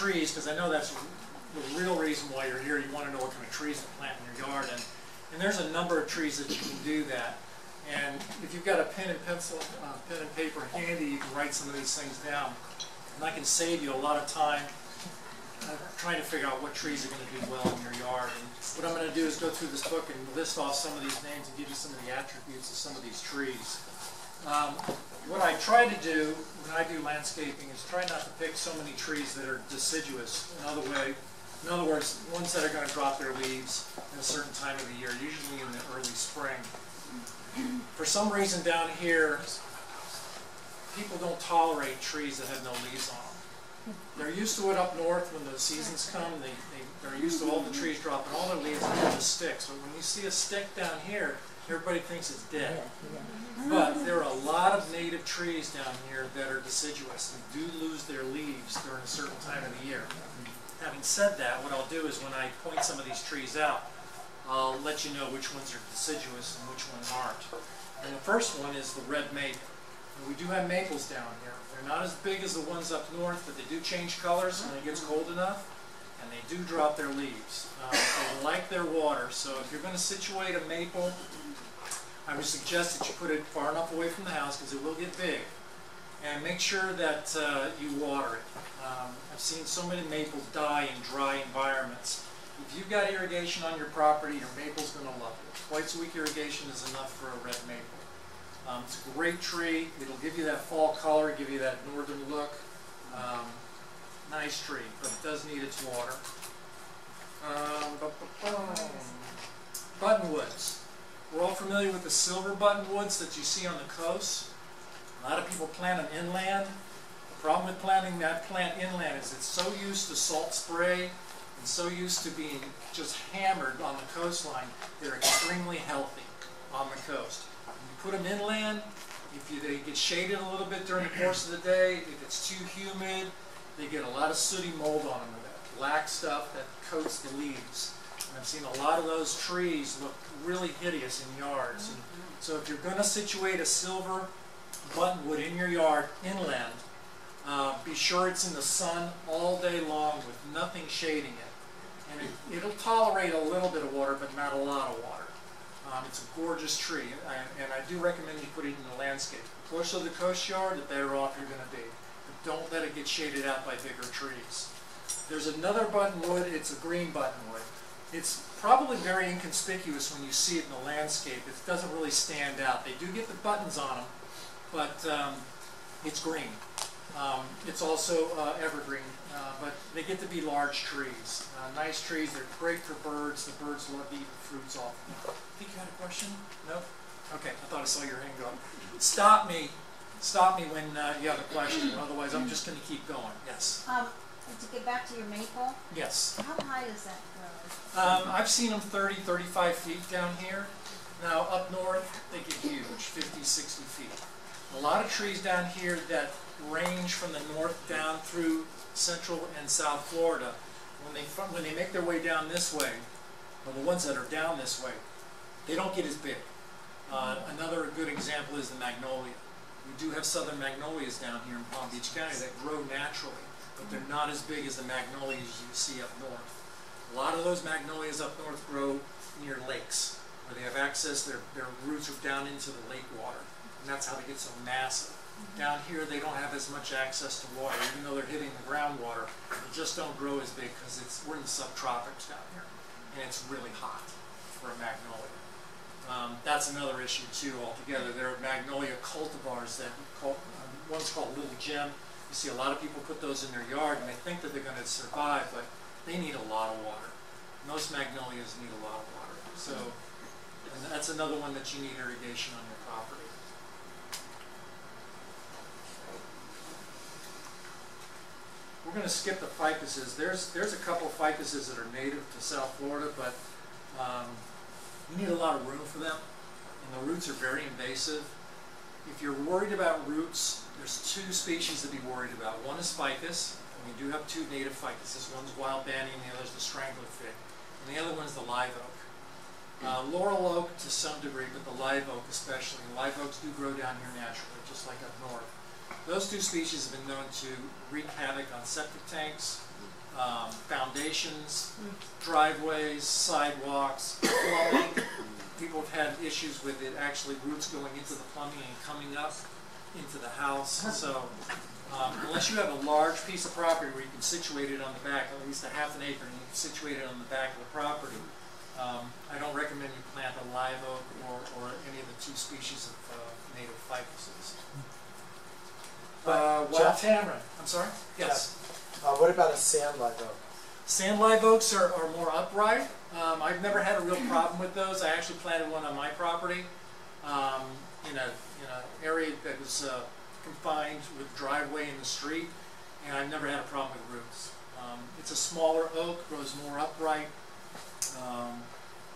trees, because I know that's the real reason why you're here. You want to know what kind of trees to plant in your yard, and there's a number of trees that you can do that. And if you've got a pen and pencil, pen and paper handy, you can write some of these things down. And I can save you a lot of time trying to figure out what trees are going to do well in your yard. And what I'm going to do is go through this book and list off some of these names and give you some of the attributes of some of these trees. What I try to do when I do landscaping is try not to pick so many trees that are deciduous. In other words, ones that are going to drop their leaves at a certain time of the year, usually in the early spring. For some reason down here, people don't tolerate trees that have no leaves on them. They're used to it up north when the seasons come. They're used to all the trees dropping all their leaves and the sticks. But when you see a stick down here, everybody thinks it's dead. But there are a lot of native trees down here that are deciduous and do lose their leaves during a certain time of the year. Having said that, what I'll do is when I point some of these trees out, I'll let you know which ones are deciduous and which ones aren't. And the first one is the red maple. And we do have maples down here. They're not as big as the ones up north, but they do change colors when it gets cold enough, and they do drop their leaves. They like their water, so if you're going to situate a maple, I would suggest that you put it far enough away from the house because it will get big. And make sure that you water it. I've seen so many maples die in dry environments. If you've got irrigation on your property, your maple's going to love it. Twice a week irrigation is enough for a red maple. It's a great tree. It'll give you that fall color, give you that northern look. Nice tree, but it does need its water. Buttonwoods. We're all familiar with the silver buttonwoods that you see on the coast. A lot of people plant them inland. The problem with planting that plant inland is it's so used to salt spray and so used to being just hammered on the coastline, they're extremely healthy on the coast. When you put them inland, they get shaded a little bit during the course of the day. If it's too humid, they get a lot of sooty mold on them, or that black stuff that coats the leaves. And I've seen a lot of those trees look really hideous in yards. And so if you're going to situate a silver buttonwood in your yard inland, be sure it's in the sun all day long with nothing shading it. And it'll tolerate a little bit of water, but not a lot of water. It's a gorgeous tree, and I do recommend you put it in the landscape. The closer to the coast yard, the better off you're going to be. But don't let it get shaded out by bigger trees. There's another buttonwood. It's a green buttonwood. It's probably very inconspicuous when you see it in the landscape. It doesn't really stand out. They do get the buttons on them, but it's green. It's also evergreen, but they get to be large trees. Nice trees. They're great for birds. The birds love to eat the fruits off them. I think you had a question? No? Okay, I thought I saw your hand go up. Stop me when you have a question. Otherwise, I'm just going to keep going. Yes? To get back to your maple? Yes. How high does that grow? I've seen them 30, 35 feet down here. Now, up north, they get huge, 50, 60 feet. A lot of trees down here that range from the north down through central and south Florida, when they make their way down this way, or the ones that are down this way, they don't get as big. Another good example is the magnolia. We do have southern magnolias down here in Palm Beach County that grow naturally, but they're not as big as the magnolias you see up north. A lot of those magnolias up north grow near lakes, where they have access, their roots are down into the lake water, and that's how they get so massive. Down here, they don't have as much access to water, even though they're hitting the groundwater. They just don't grow as big because we're in the subtropics down here, and it's really hot for a magnolia. That's another issue too altogether. There are magnolia cultivars that one's called Little Gem. You see a lot of people put those in their yard, and they think that they're going to survive, but they need a lot of water. Most magnolias need a lot of water. So, and that's another one that you need irrigation on your property. We're going to skip the ficuses. There's a couple of ficuses that are native to South Florida, but you need a lot of room for them, and the roots are very invasive. If you're worried about roots, there's two species to be worried about. One is ficus, and we do have two native ficuses. One's wild banyan, and the other's the strangler fig, and the other one's the live oak. Laurel oak to some degree, but the live oak especially. Live oaks do grow down here naturally, just like up north. Those two species have been known to wreak havoc on septic tanks, foundations, driveways, sidewalks, plumbing. People have had issues with it actually roots going into the plumbing and coming up into the house. So unless you have a large piece of property where you can situate it on the back, at least a half an acre, and you can situate it on the back of the property, I don't recommend you plant a live oak or any of the two species of native ficuses. Wild tamarind. I'm sorry? Yes. What about a sand live oak? Sand live oaks are more upright. I've never had a real problem with those. I actually planted one on my property in an area that was confined with driveway in the street, and I've never had a problem with roots. It's a smaller oak, grows more upright,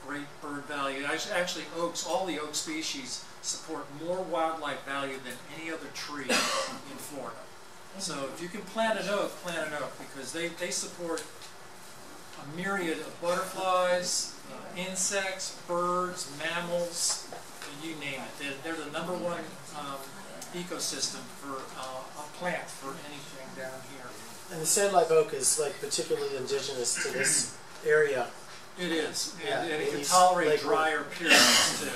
great bird value. Actually, oaks, all the oak species support more wildlife value than any other tree in Florida. So if you can plant an oak because they support a myriad of butterflies, insects, birds, mammals, you name it. They're the #1 ecosystem for a plant for anything down here. And the sand live oak is like particularly indigenous to this area. It is, and it can tolerate drier periods too.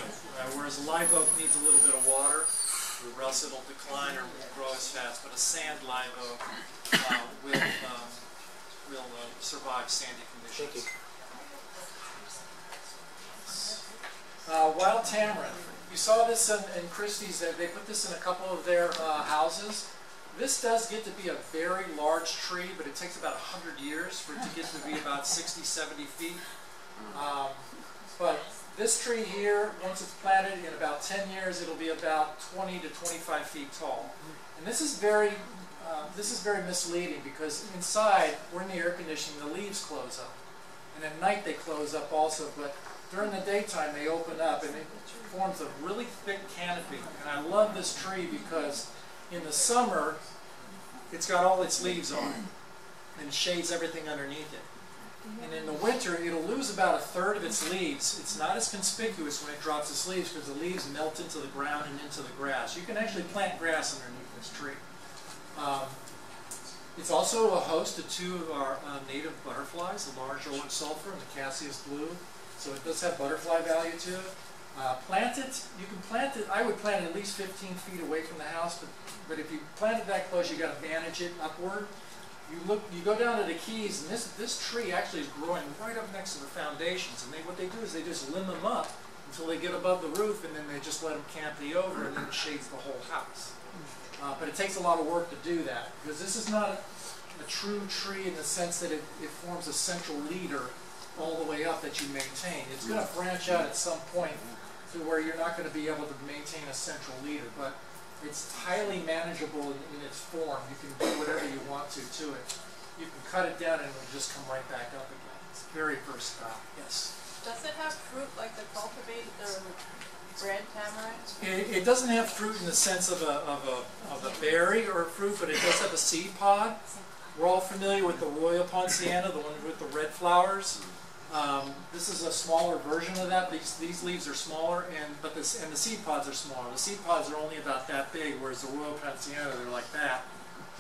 Whereas a live oak needs a little bit of water, or else it'll decline or won't grow as fast. But a sand live oak will survive sandy conditions. Wild tamarind. You saw this in Christie's. They put this in a couple of their houses. This does get to be a very large tree, but it takes about 100 years for it to get to be about 60, 70 feet. But this tree here, once it's planted, in about 10 years, it'll be about 20 to 25 feet tall. And this is very misleading because inside, we're in the air conditioning, the leaves close up. And at night they close up also, but during the daytime they open up and it forms a really thick canopy. And I love this tree because in the summer, it's got all its leaves on it and shades everything underneath it. And in the winter, it'll lose about 1/3 of its leaves. It's not as conspicuous when it drops its leaves because the leaves melt into the ground and into the grass. You can actually plant grass underneath this tree. It's also a host to 2 of our native butterflies, the large orange sulfur and the Cassius blue. So it does have butterfly value to it. You can plant it, I would plant it at least 15 feet away from the house, but if you plant it that close, you got to manage it upward. You go down to the keys, and this tree actually is growing right up next to the foundations. And what they do is they just limb them up until they get above the roof, and then they just let them canopy over, and then it shades the whole house. But it takes a lot of work to do that, because this is not a true tree in the sense that it forms a central leader all the way up that you maintain. It's going to branch out at some point to where you're not going to be able to maintain a central leader, but it's highly manageable in its form. You can do whatever you want to it. You can cut it down and it'll just come right back up again. It's very versatile. Yes? Does it have fruit like the cultivated red tamarind? It doesn't have fruit in the sense of a berry or a fruit, but it does have a seed pod. We're all familiar with the Royal Poinciana, the one with the red flowers. This is a smaller version of that. These leaves are smaller, and the seed pods are smaller. The seed pods are only about that big, whereas the Royal Poinciana, they're like that.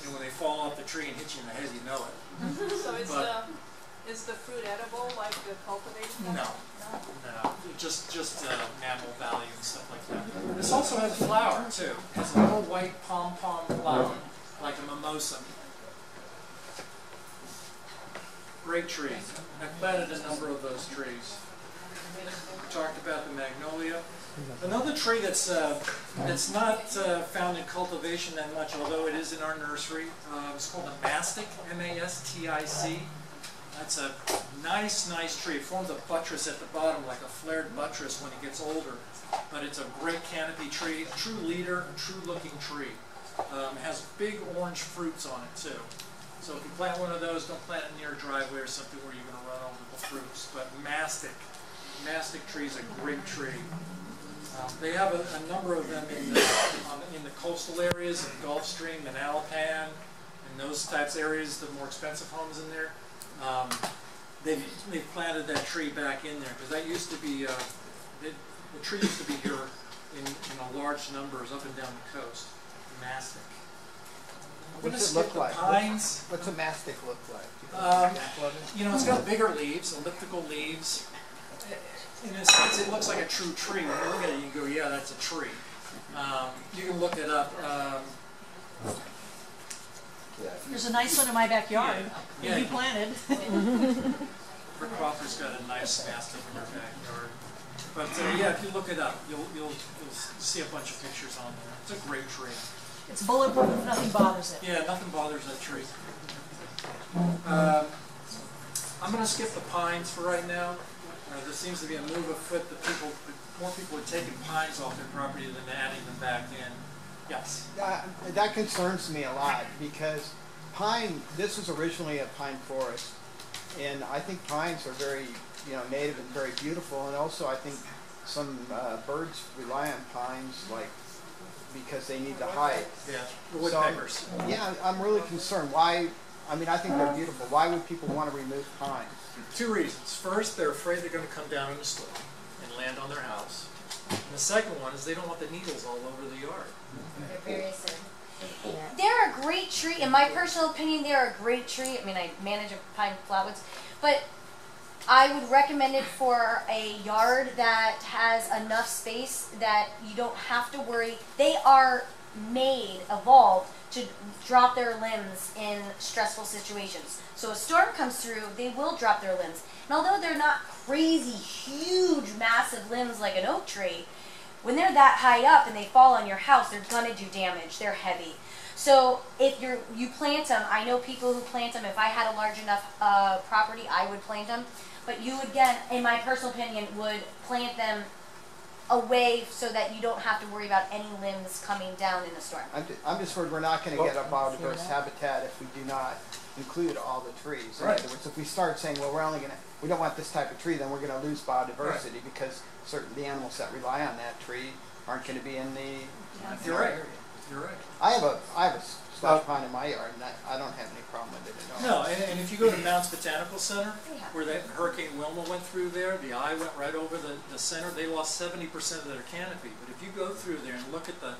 And when they fall off the tree and hit you in the head, you know it. So is the fruit edible like the cultivated one? No. Just mammal value and stuff like that. This also has flower too. It has a little white pom-pom flower, like a mimosa. Great tree. I've planted a number of those trees. We talked about the magnolia. Another tree that's not found in cultivation that much, although it is in our nursery, it's called a mastic, M-A-S-T-I-C. That's a nice tree. It forms a buttress at the bottom, like a flared buttress when it gets older. But it's a great canopy tree, a true leader, a true looking tree. It has big orange fruits on it too. So if you plant one of those, don't plant it near a driveway or something where you're going to run over the fruits. But mastic tree is a great tree. They have a number of them in the coastal areas, in Gulf Stream, in Alapan, and those types of areas, the more expensive homes in there. They've planted that tree back in there because that used to be the tree used to be here in large numbers up and down the coast. Mastic. I'm going to What's it skip look the like? pines. What's a mastic look like? You know, it's got bigger leaves, elliptical leaves. In a sense, it looks like a true tree. When you look at it, you can go, yeah, that's a tree. You can look it up. There's a nice one in my backyard Yeah. that you planted. Rick Crawford's got a nice mastic in her backyard. But yeah, if you look it up, you'll see a bunch of pictures on there. It's a great tree. It's bulletproof, nothing bothers it. Yeah, nothing bothers that tree. I'm going to skip the pines for right now. There seems to be a move afoot that more people are taking pines off their property than adding them back in. Yes? That concerns me a lot because pine, this was originally a pine forest, and I think pines are very, native and very beautiful, and also I think some birds rely on pines, because they need to hide. Yeah, the woodpeckers. Yeah, I'm really concerned. Why? I mean, I think they're beautiful. Why would people want to remove pines? 2 reasons. First, they're afraid they're going to come down in the storm and land on their house. And the second one is they don't want the needles all over the yard. They're very acidic. They're a great tree. In my personal opinion, they're a great tree. I mean, I manage a pine flatwoods, but I would recommend it for a yard that has enough space that you don't have to worry. They are evolved to drop their limbs in stressful situations. So a storm comes through, they will drop their limbs. And although they're not crazy, huge, massive limbs like an oak tree, when they're that high up and they fall on your house, they're gonna do damage. They're heavy. So if you plant them, I know people who plant them. If I had a large enough property, I would plant them. But you, again, in my personal opinion, would plant them away so that you don't have to worry about any limbs coming down in a storm. I'm just worried we're not going to get a biodiverse habitat if we do not include all the trees. In other words, if we start saying, well, we don't want this type of tree, then we're going to lose biodiversity because the animals that rely on that tree aren't going to be in the You're right. area. You're right. I have a slush pine in my yard, and I don't have any problem with it at all. No, and if you go to Mounts Botanical Center, where that Hurricane Wilma went through there, the eye went right over the center, they lost 70% of their canopy. But if you go through there and look at the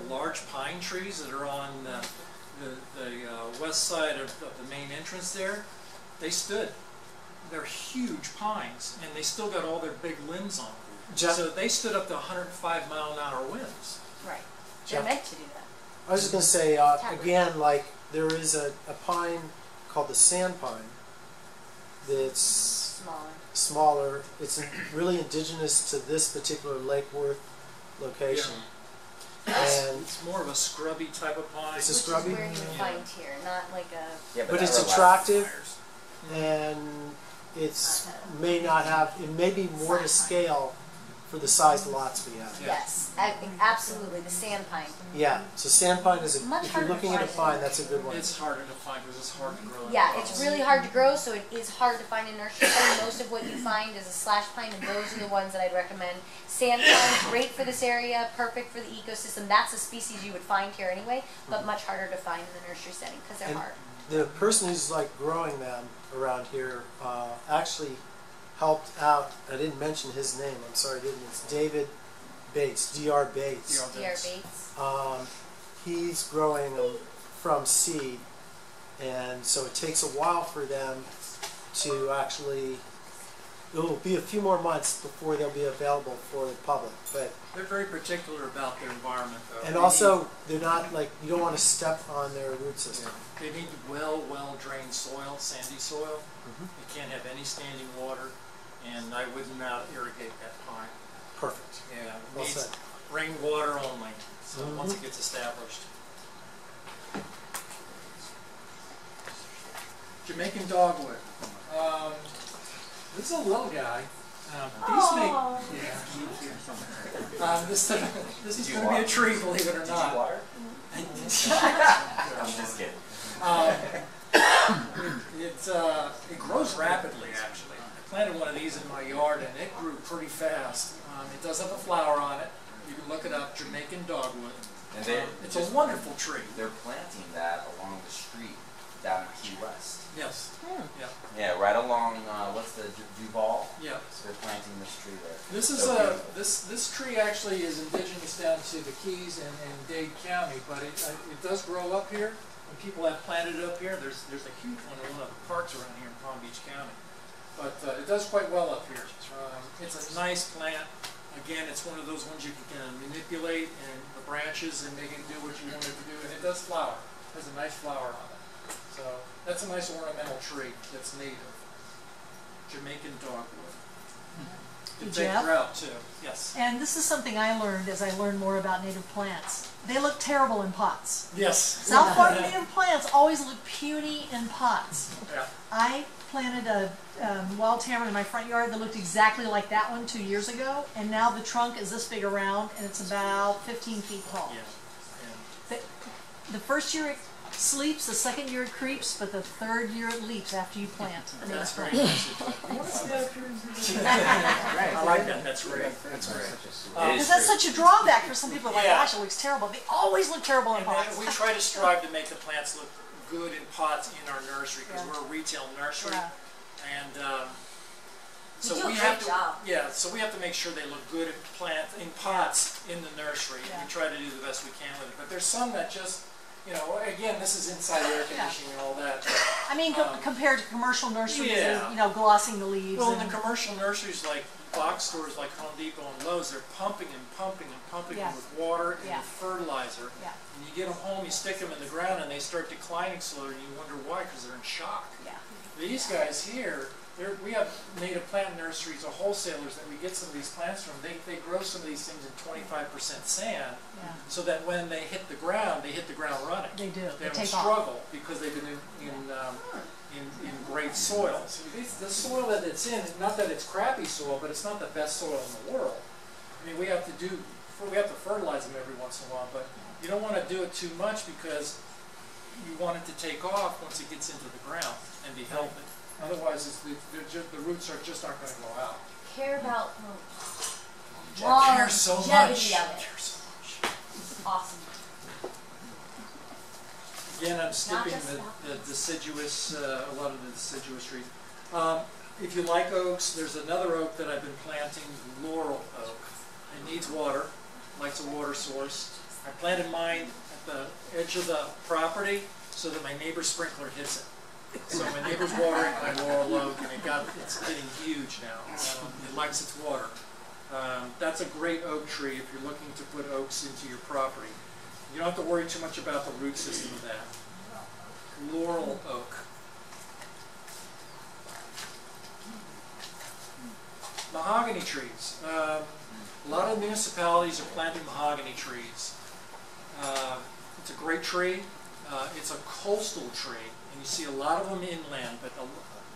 large pine trees that are on the west side of the main entrance there, they stood. They're huge pines, and they still got all their big limbs on them. So they stood up to 105-mile-an-hour winds. Right. They're meant to do that. I was just going to say, again, there is a pine called the sand pine that's smaller. It's really indigenous to this particular Lake Worth location. Yeah. And it's more of a scrubby type of pine. It's a scrubby? Which is where you find here, not like a... Yeah, but it's attractive, and it may be more to scale for the size lots we have. Yes, absolutely, the sand pine. Yeah, so sand pine is, Much if you're looking at a pine, that's a good one. It's harder to find because it's hard to grow. Yeah, it's really hard to grow, so it is hard to find in nursery. Most of what you find is a slash pine, and those are the ones that I'd recommend. Sand pine, great for this area, perfect for the ecosystem. That's a species you would find here anyway, but much harder to find in the nursery setting because they're hard. The person who's growing them around here actually helped out. I didn't mention his name. I'm sorry, I didn't. It's David Bates, Dr. Bates. Dr. Bates. He's growing them from seed, and so it takes a while for them to actually. It will be a few more months before they'll be available for the public, but they're very particular about their environment, though. And also, they're not you don't want to step on their root system. They need well-drained soil, sandy soil. They can't have any standing water, and I wouldn't irrigate that pine. Perfect. Yeah, it Well needs said. rainwater only. So once it gets established. Jamaican dogwood. This is a little guy. This is going to be a tree, believe it or not. I'm just kidding. It grows rapidly, actually. I planted one of these in my yard, and it grew pretty fast. It does have a flower on it. You can look it up, Jamaican dogwood. And it's a wonderful tree. They're planting that along the street down in Key West. Yes. Hmm. Yeah. Yeah, right along, what's the, Duval? Yeah. So they're planting this tree there. This is this tree actually is indigenous down to the Keys and Dade County, but it does grow up here. when people have planted it up here, there's a huge one in one of the parks around here in Palm Beach County. But it does quite well up here. It's a nice plant. Again, it's one of those ones you can manipulate and the branches and make it do what you want it to do, and it does flower. It has a nice flower on it. So that's a nice ornamental tree that's native. Jamaican dogwood. It's a Jeff? drought too. Yes. And this is something I learned as I learned more about native plants. They look terrible in pots. Yes. South Florida native plants always look puny in pots. Yeah. I planted a Waltheria in my front yard that looked exactly like that one 2 years ago, and now the trunk is this big around, and it's about 15 feet tall. Yeah. The first year it sleeps, the second year it creeps, but the third year it leaps after you plant. That's great. very nice. I like that. That's great. That's great. Because that's such a drawback for some people. Like, Yeah. gosh, it looks terrible. They always look terrible in And pots. we try to strive to make the plants look good in pots in our nursery because Yeah. we're a retail nursery, Yeah. and so You do a we great have to. job. Yeah, so we have to make sure they look good in pots in the nursery. Yeah. We try to do the best we can with it, but there's some that just, you know, again, this is inside air conditioning and all that. I mean, compared to commercial nurseries, Yeah. you know, glossing the leaves. Well, in and, the commercial nurseries like box stores like Home Depot and Lowe's, they're pumping and pumping and pumping Yeah. them with water and Yeah. with fertilizer. Yeah. And you get them home, you stick them in the ground, and they start declining slowly, and you wonder why, because they're in shock. yeah. These guys here, we have native plant nurseries or wholesalers that we get some of these plants from. They grow some of these things in 25% sand, Yeah. so that when they hit the ground running. They do. They They don't take off. struggle because they've been in great soil. So the soil that it's in, not that it's crappy soil, but it's not the best soil in the world. I mean, we have to fertilize them every once in a while, but you don't want to do it too much because you want it to take off once it gets into the ground and be healthy. Otherwise, the roots aren't going to go out. Care about Jack cares so much. longevity of it. Cares so much. Awesome. Again, I'm skipping just the deciduous, a lot of the deciduous trees. If you like oaks, there's another oak that I've been planting, Laurel oak. It needs water, likes a water source. I planted mine at the edge of the property so that my neighbor's sprinkler hits it. So my neighbor's watering my laurel oak, and it's getting huge now. It likes its water. That's a great oak tree if you're looking to put oaks into your property. You don't have to worry too much about the root system of that. Laurel oak. Mahogany trees. A lot of municipalities are planting mahogany trees. It's a great tree. It's a coastal tree, and you see a lot of them inland, but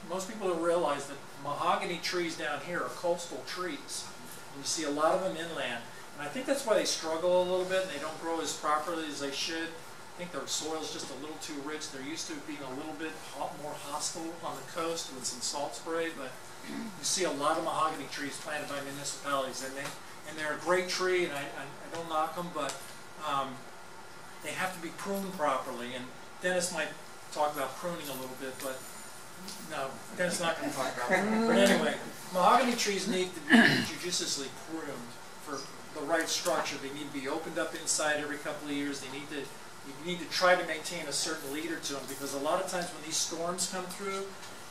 most people don't realize that mahogany trees down here are coastal trees. And you see a lot of them inland. And I think that's why they struggle a little bit and they don't grow as properly as they should. I think their soil's just a little too rich. They're used to being a little bit more hostile on the coast with some salt spray, but you see a lot of mahogany trees planted by municipalities, and they're a great tree, and I don't knock them, but they have to be pruned properly. And Dennis might talk about pruning a little bit, but no, Dennis is not going to talk about it. But anyway, mahogany trees need to be judiciously pruned for the right structure. They need to be opened up inside every couple of years. You need to try to maintain a certain leader to them, because a lot of times when these storms come through,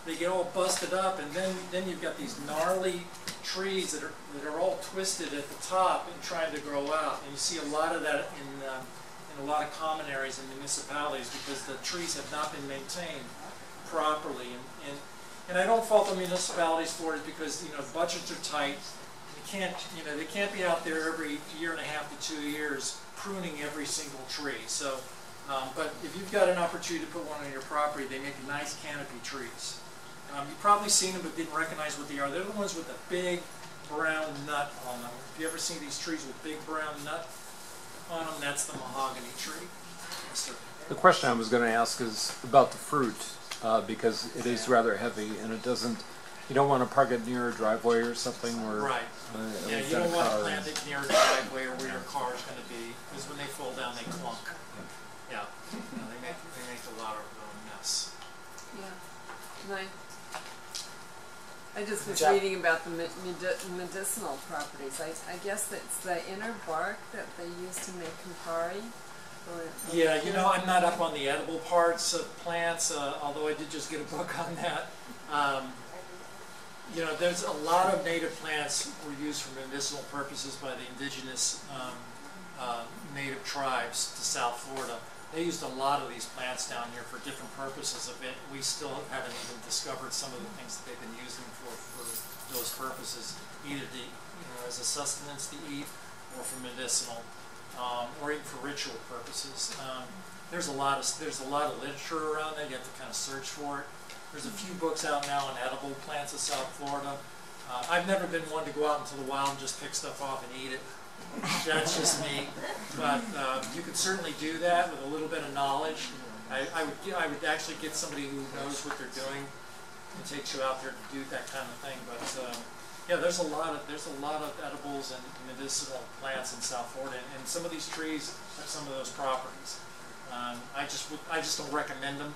they get all busted up, and then you've got these gnarly trees that are all twisted at the top and trying to grow out. And you see a lot of that in a lot of common areas in municipalities, because the trees have not been maintained properly. And I don't fault the municipalities for it, because the budgets are tight. They can't be out there every year and a half to 2 years pruning every single tree. So, but if you've got an opportunity to put one on your property, they make nice canopy trees. You've probably seen them but didn't recognize what they are. They're the ones with the big brown nut on them. If you ever seen these trees with big brown nut on them, that's the mahogany tree. Yes, sir. The question I was going to ask is about the fruit, because it is rather heavy, and it doesn't. You don't want to park it near a driveway or something where. Right. Yeah, you don't want to plant it near a driveway or where your car is going to be, because when they fall down, they clunk. Yeah. They make a lot of mess. Yeah. I just was reading about the medicinal properties. I guess it's the inner bark that they use to make Campari. Yeah, you know, I'm not up on the edible parts of plants, although I did just get a book on that. You know, there's a lot of native plants were used for medicinal purposes by the indigenous native tribes to South Florida. They used a lot of these plants down here for different purposes. We still haven't even discovered some of the things that they've been using for those purposes, either to, you know, as a sustenance to eat, or for medicinal, or even for ritual purposes. There's a lot of literature around that. You have to kind of search for it. There's a few books out now on edible plants of South Florida. I've never been one to go out into the wild and just pick stuff off and eat it. That's just me. But you could certainly do that with a little bit of knowledge. I would actually get somebody who knows what they're doing and takes you out there to do that kind of thing. But yeah, there's a lot of edibles and medicinal plants in South Florida, and some of these trees have some of those properties. I just don't recommend them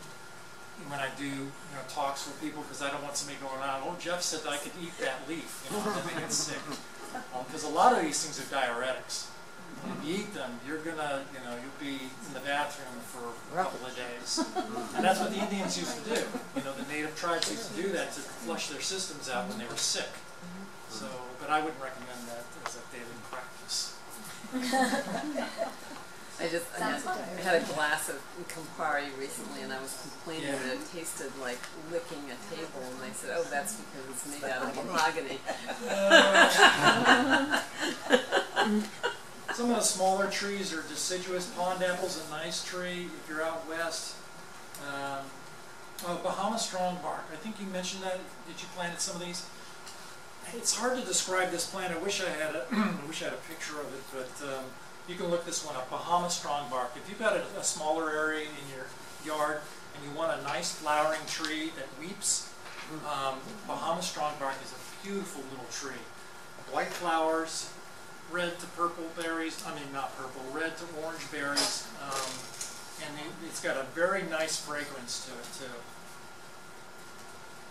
when I do, you know, talks with people, because I don't want somebody going on, oh, Jeff said that I could eat that leaf, you know, and then they get sick. Because a lot of these things are diuretics. If you eat them, you're gonna, you know, you'll be in the bathroom for a couple of days. And that's what the Indians used to do. You know, the native tribes used to do that to flush their systems out when they were sick. So, but I wouldn't recommend that as a daily practice. I had a glass of Campari recently, and I was complaining that it tasted like licking a table, and they said, oh, that's because it's made out of mahogany. Some of the smaller trees are deciduous. Pond apple's a nice tree if you're out west. Bahama strongbark. I think you mentioned that. Did you plant some of these? It's hard to describe this plant. I wish I had a picture of it, but you can look this one up. Bahama strongbark. If you've got a smaller area in your yard and you want a nice flowering tree that weeps, Bahama strongbark is a beautiful little tree. White flowers, red to purple berries. I mean, not purple, red to orange berries, and it's got a very nice fragrance to it too.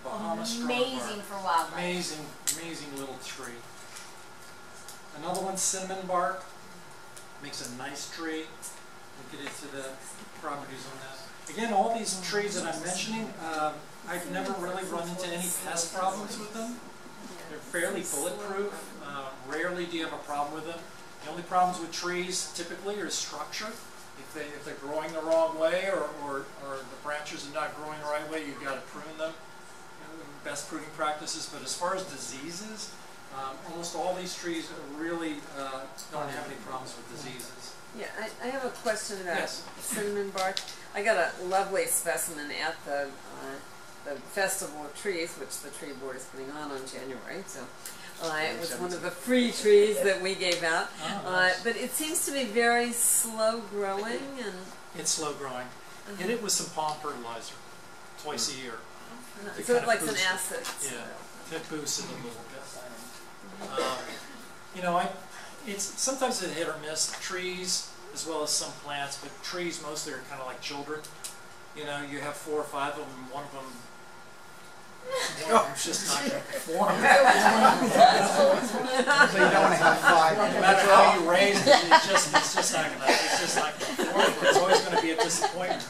Bahama strongbark. Amazing for wildlife. Amazing, amazing little tree. Another one, cinnamon bark. Makes a nice tree. We'll get into the properties on that. Again, all these trees that I'm mentioning, I've never really run into any pest problems with them. They're fairly bulletproof. Rarely do you have a problem with them. The only problems with trees typically are structure. If they're growing the wrong way, or the branches are not growing the right way, you've got to prune them. Best pruning practices. But as far as diseases, almost all these trees really don't have any problems with diseases. Yeah, I have a question about cinnamon bark. I got a lovely specimen at the Festival of Trees, which the tree board is putting on January. So it was one of the free trees that we gave out. But it seems to be very slow growing, and it's slow growing. Get it with some palm fertilizer twice a year. So it likes an acid. Yeah, it boosts it a little bit. You know, sometimes it's hit or miss. Trees as well as some plants, but trees mostly are kind of like children. You know, you have 4 or 5 of them, one of them's just not going to perform. So you don't want to have 5. No matter how you raise it, it's just not going to perform. It's always going to be a disappointment.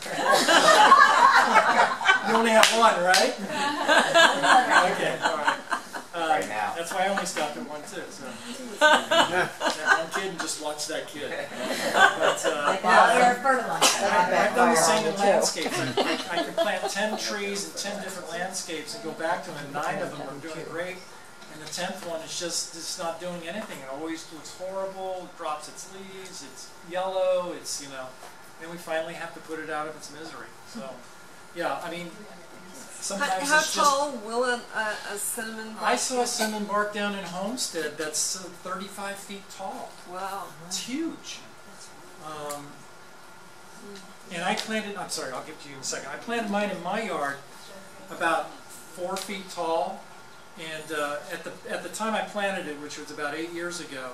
You only have one, right? Okay, all right. Right now. That's why I only stopped at 1 too. So. That one kid and just watch that kid. But, I've done the same in landscapes. I can plant 10 trees in 10 different landscapes and go back to them, and 9 of them are doing great. And the 10th one is just not doing anything. It always looks horrible, it drops its leaves, it's yellow, it's, you know, then we finally have to put it out of its misery. So, yeah, I mean, sometimes how it's tall will a cinnamon bark? I saw a cinnamon bark down in Homestead that's 35 feet tall. Wow. It's huge. And I planted, I'm sorry, I'll get to you in a second. I planted mine in my yard about 4 feet tall. And at the time I planted it, which was about 8 years ago,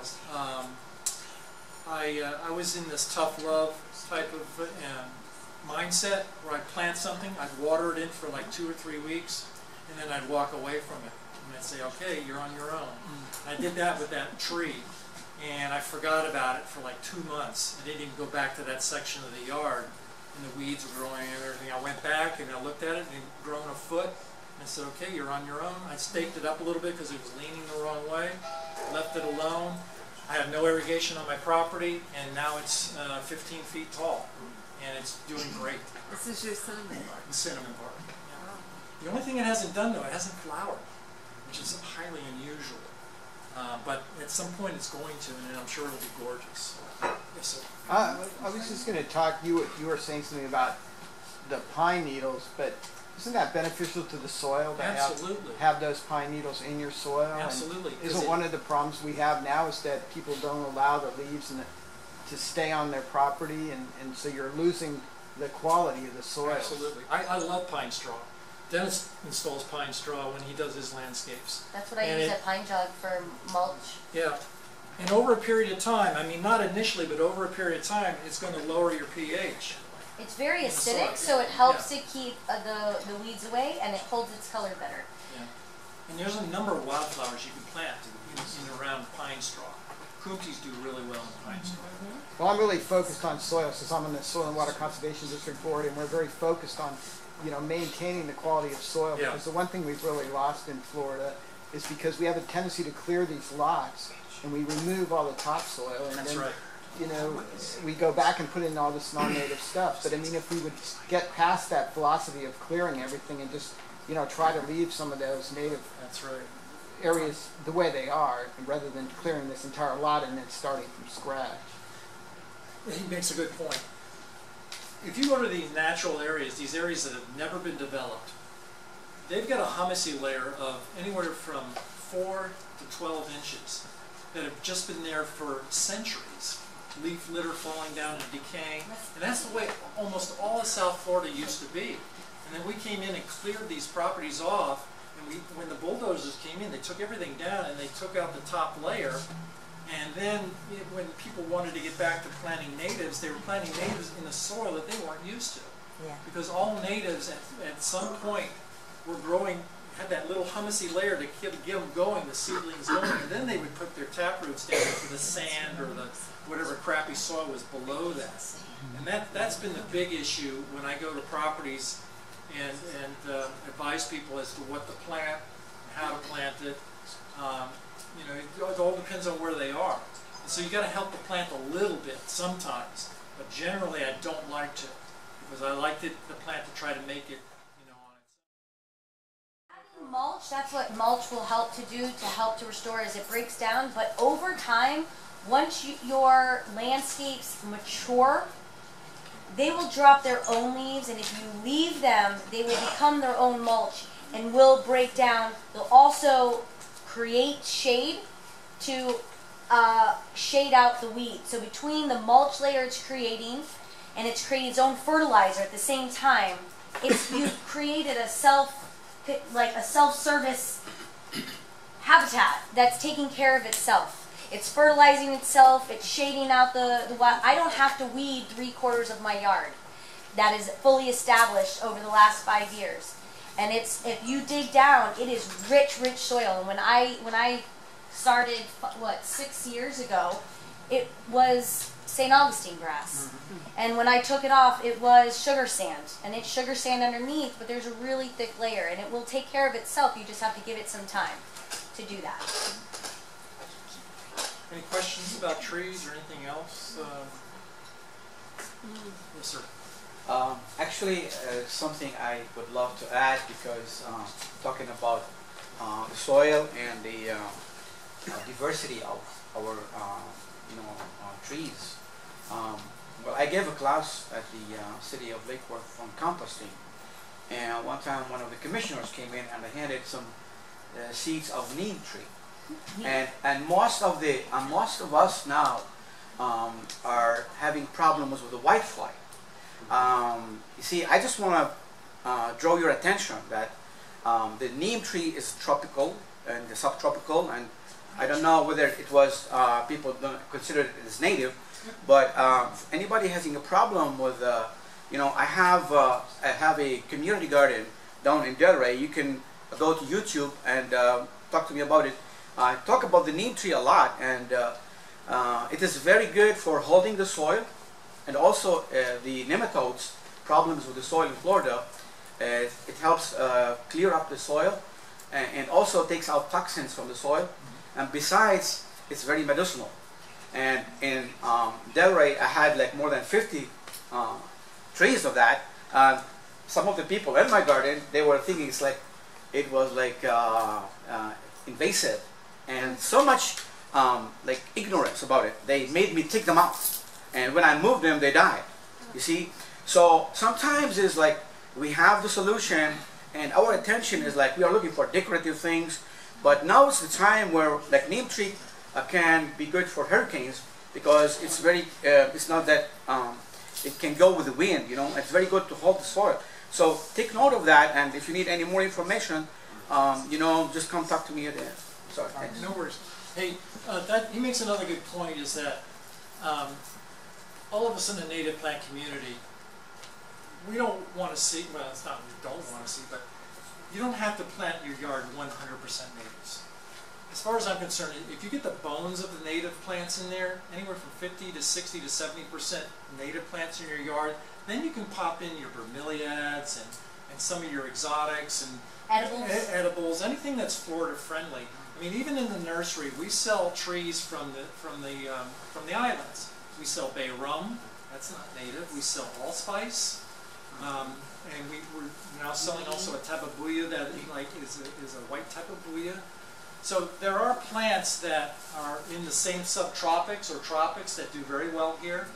I was in this tough love type of mindset where I'd plant something, I'd water it in for like 2 or 3 weeks, and then I'd walk away from it. And I'd say, okay, you're on your own. And I did that with that tree. and I forgot about it for like 2 months. I didn't even go back to that section of the yard, and the weeds were growing and everything. I went back and I looked at it, and it had grown a foot. And I said, okay, you're on your own. I staked it up a little bit because it was leaning the wrong way. Left it alone. I have no irrigation on my property, and now it's 15 feet tall, and it's doing great. This is your cinnamon bark. The cinnamon bark. Yeah. The only thing it hasn't done, though, it hasn't flowered, which is highly unusual. But at some point it's going to, and I'm sure it'll be gorgeous. Yes, sir. I was just going to talk, you were saying something about the pine needles, but isn't that beneficial to the soil to Absolutely. have those pine needles in your soil? Absolutely. And isn't one of the problems we have now is that people don't allow the leaves to stay on their property, and so you're losing the quality of the soil. Absolutely. I love pine straw. Dennis installs pine straw when he does his landscapes. That's what I use at Pine Jog for mulch. Yeah. And over a period of time, I mean not initially, but over a period of time, it's going to lower your pH. It's very acidic, so it helps to keep the weeds away, and it holds its color better. Yeah. And there's a number of wildflowers you can plant in and around pine straw. Coomties do really well in pine straw. Well, I'm really focused on soil, since I'm on the Soil and Water Conservation District Board, and we're very focused on, maintaining the quality of soil. Yeah. Because the one thing we've really lost in Florida is because we have a tendency to clear these lots, and we remove all the topsoil, and That's then, right. we go back and put in all this non-native stuff. But I mean, if we would get past that philosophy of clearing everything and just, try to leave some of those native That's right. areas the way they are, rather than clearing this entire lot and then starting from scratch. He makes a good point. If you go to these natural areas, these areas that have never been developed, they've got a humusy layer of anywhere from 4 to 12 inches that have just been there for centuries. Leaf litter falling down and decaying. And that's the way almost all of South Florida used to be. And then we came in and cleared these properties off, and when the bulldozers came in, they took everything down and they took out the top layer. And then when people wanted to get back to planting natives, they were planting natives in the soil that they weren't used to. Yeah. Because all natives at some point were growing, had that little humusy layer to get them going, the seedlings going, and then they would put their tap roots down into the sand or the whatever crappy soil was below that. And that's been the big issue when I go to properties and advise people as to what to plant, how to plant it. It all depends on where they are. And so you got to help the plant a little bit sometimes, but generally I don't like to, because I like the plant to try to make it, on its own. Adding mulch, that's what mulch will help to do, to help to restore as it breaks down. But over time, once your landscapes mature, they will drop their own leaves, and if you leave them, they will become their own mulch and will break down. They'll also create shade to shade out the weeds. So between the mulch layer it's creating, and it's creating its own fertilizer at the same time, you've created a self-service habitat that's taking care of itself. It's fertilizing itself, it's shading out the wild. I don't have to weed 3/4 of my yard. That is fully established over the last 5 years. And if you dig down, it is rich soil. And when I started, 6 years ago, it was St. Augustine grass. And when I took it off, it was sugar sand. And it's sugar sand underneath, but there's a really thick layer. And it will take care of itself. You just have to give it some time to do that. Any questions about trees or anything else? Yes, sir. Actually, something I would love to add, because talking about the soil and the diversity of our trees. Well, I gave a class at the city of Lake Worth on composting, and one time one of the commissioners came in and I handed some seeds of neem tree, and most of us now are having problems with the whitefly. You see, I just want to draw your attention that the neem tree is tropical and the subtropical, and I don't know whether it was people don't consider it as native, but anybody having a problem with, I have a community garden down in Delray. You can go to YouTube and talk to me about it. I talk about the neem tree a lot, and It is very good for holding the soil, and also the nematodes problems with the soil in Florida. It helps clear up the soil, and also takes out toxins from the soil. And besides, it's very medicinal. And in Delray, I had like more than 50 trees of that. Some of the people in my garden, they were thinking it was like invasive, and so much like ignorance about it. They made me take them out, and when I moved them, they died. You see, so sometimes it's like we have the solution, and our attention is like we are looking for decorative things, but now it's the time where like neem tree can be good for hurricanes, because it's very it's not that it can go with the wind. You know, it's very good to hold the soil. So take note of that, and if you need any more information, you know, just come talk to me at the end. Sorry. Thanks. No worries. Hey, he makes another good point, is that all of us in the native plant community, we don't want to see, well, it's not we don't want to see, but you don't have to plant your yard 100% natives. As far as I'm concerned, if you get the bones of the native plants in there, anywhere from 50 to 60 to 70% native plants in your yard, then you can pop in your bromeliads and some of your exotics and edibles, anything that's Florida friendly. I mean, even in the nursery, we sell trees from the islands. We sell bay rum, that's not native. We sell allspice, and we're now selling also a type of buya that is a white type of buya. So there are plants that are in the same subtropics or tropics that do very well here.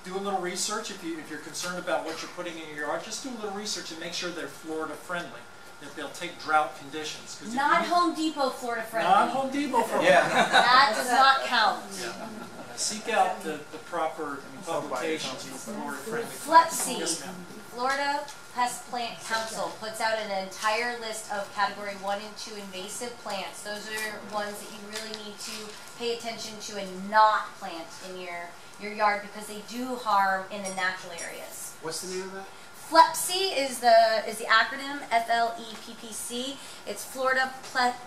Do a little research if you're concerned about what you're putting in your yard. Just do a little research and make sure they're Florida friendly, that they'll take drought conditions. Not Home Depot Florida friendly. Not Home Depot friendly. Yeah. That does not count. Yeah. Seek out the proper publications for Florida friendly. Flipsy. Yes, ma'am. Florida Pest Plant Council puts out an entire list of category 1 and 2 invasive plants. Those are ones that you really need to pay attention to and not plant in your yard, because they do harm in the natural areas. What's the name of that? FLEPC is the acronym, FLEPPC. It's Florida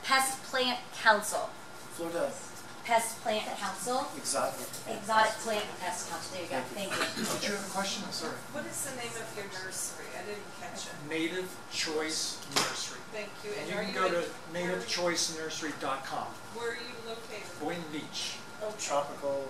Pest Plant Council. Florida Pest Plant Council. Exotic Plant Pest Council. There you go. Thank you. Did you have a question? I'm sorry. What is the name of your nursery? I didn't catch it. Native Choice Nursery. Thank you. And you can go to nativechoicenursery.com. Where are you located? Boynton Beach. Okay. tropical.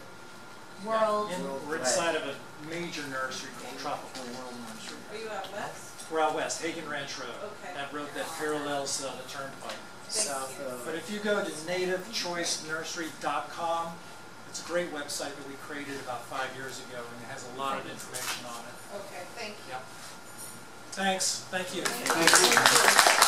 World. We're inside of a major nursery called Tropical World Nursery. Are you out west? We're out west, Hagen Ranch Road. Okay. That road that parallels the turnpike. South of. But if you go to nativechoicenursery.com, it's a great website that we created about 5 years ago, and it has a lot of information on it. Okay, thank you. Yep. Thanks. Thank you. Thank you.